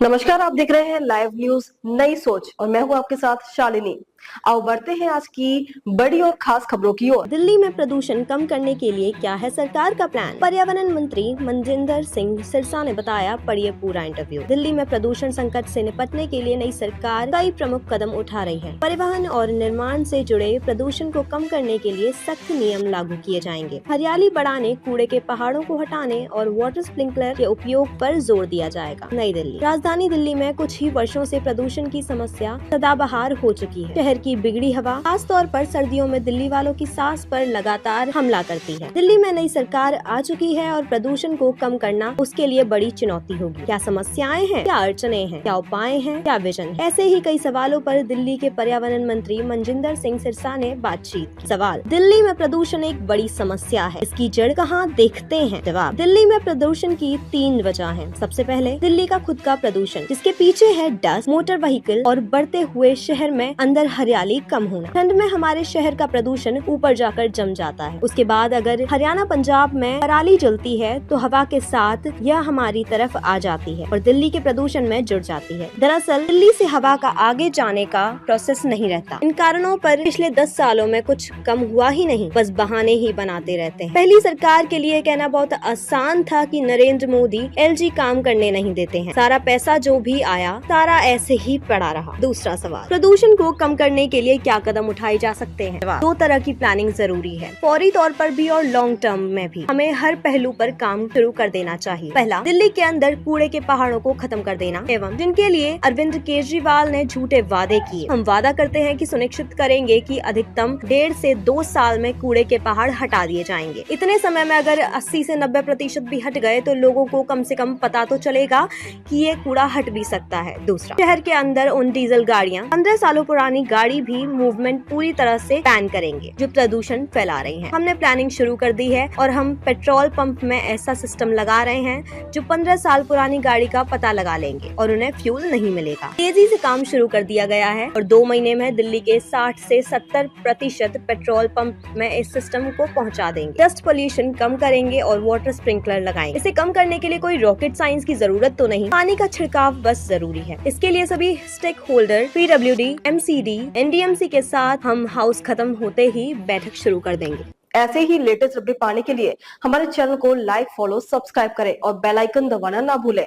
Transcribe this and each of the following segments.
नमस्कार, आप देख रहे हैं लाइव न्यूज नई सोच और मैं हूं आपके साथ शालिनी। आओ बढ़ते हैं आज की बड़ी और खास खबरों की ओर। दिल्ली में प्रदूषण कम करने के लिए क्या है सरकार का प्लान? पर्यावरण मंत्री मनजिंदर सिंह सिरसा ने बताया, पढ़िए पूरा इंटरव्यू। दिल्ली में प्रदूषण संकट से निपटने के लिए नई सरकार कई प्रमुख कदम उठा रही है। परिवहन और निर्माण से जुड़े प्रदूषण को कम करने के लिए सख्त नियम लागू किए जाएंगे। हरियाली बढ़ाने, कूड़े के पहाड़ों को हटाने और वाटर स्प्रिंकलर के उपयोग पर जोर दिया जाएगा। नई दिल्ली। राजधानी दिल्ली में कुछ ही वर्षों से प्रदूषण की समस्या सदाबहार हो चुकी है। शहर की बिगड़ी हवा खास तौर पर सर्दियों में दिल्ली वालों की सांस पर लगातार हमला करती है। दिल्ली में नई सरकार आ चुकी है और प्रदूषण को कम करना उसके लिए बड़ी चुनौती होगी। क्या समस्याएं हैं, क्या अड़चने हैं, क्या उपाय हैं, क्या विजन है? ऐसे ही कई सवालों पर दिल्ली के पर्यावरण मंत्री मनजिंदर सिंह सिरसा ने बातचीत की। सवाल, दिल्ली में प्रदूषण एक बड़ी समस्या है, इसकी जड़ कहाँ देखते हैं? जवाब, दिल्ली में प्रदूषण की 3 वजह है। सबसे पहले दिल्ली का खुद का प्रदूषण, जिसके पीछे है डस्ट, मोटर व्हीकल और बढ़ते हुए शहर में अंदर हरियाली कम होना। ठंड में हमारे शहर का प्रदूषण ऊपर जाकर जम जाता है। उसके बाद अगर हरियाणा पंजाब में पराली जलती है तो हवा के साथ यह हमारी तरफ आ जाती है और दिल्ली के प्रदूषण में जुड़ जाती है। दरअसल दिल्ली से हवा का आगे जाने का प्रोसेस नहीं रहता। इन कारणों पर पिछले 10 सालों में कुछ कम हुआ ही नहीं, बस बहाने ही बनाते रहते हैं। पहली सरकार के लिए कहना बहुत आसान था कि नरेंद्र मोदी एलजी काम करने नहीं देते हैं, सारा पैसा जो भी आया सारा ऐसे ही पड़ा रहा। दूसरा सवाल, प्रदूषण को कम करने के लिए क्या कदम उठाए जा सकते हैं? 2 तरह की प्लानिंग जरूरी है, फौरी तौर पर भी और लॉन्ग टर्म में भी। हमें हर पहलू पर काम शुरू कर देना चाहिए। पहला, दिल्ली के अंदर कूड़े के पहाड़ों को खत्म कर देना, एवं जिनके लिए अरविंद केजरीवाल ने झूठे वादे किए। हम वादा करते हैं कि सुनिश्चित करेंगे कि अधिकतम 1.5 से 2 साल में कूड़े के पहाड़ हटा दिए जाएंगे। इतने समय में अगर 80 से 90% भी हट गए तो लोगों को कम से कम पता तो चलेगा कि ये कूड़ा हट भी सकता है। दूसरा, शहर के अंदर उन डीजल गाड़ियाँ, 15 सालों पुरानी गाड़ी भी मूवमेंट पूरी तरह से बैन करेंगे जो प्रदूषण फैला रही हैं। हमने प्लानिंग शुरू कर दी है और हम पेट्रोल पंप में ऐसा सिस्टम लगा रहे हैं जो 15 साल पुरानी गाड़ी का पता लगा लेंगे और उन्हें फ्यूल नहीं मिलेगा। तेजी से काम शुरू कर दिया गया है और 2 महीने में दिल्ली के 60 से 70% पेट्रोल पंप में इस सिस्टम को पहुंचा देंगे। डस्ट पोल्यूशन कम करेंगे और वाटर स्प्रिंकलर लगाएंगे। इसे कम करने के लिए कोई रॉकेट साइंस की जरूरत तो नहीं, पानी का छिड़काव बस जरूरी है। इसके लिए सभी stakeholder, PWD, MCD, NDMC के साथ हम हाउस खत्म होते ही बैठक शुरू कर देंगे। ऐसे ही लेटेस्ट अपडेट पाने के लिए हमारे चैनल को लाइक, फॉलो, सब्सक्राइब करें और बेल आइकन दबाना ना भूलें।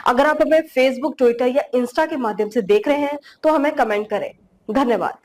अगर आप हमें फेसबुक, ट्विटर या इंस्टा के माध्यम से देख रहे हैं तो हमें कमेंट करें। धन्यवाद।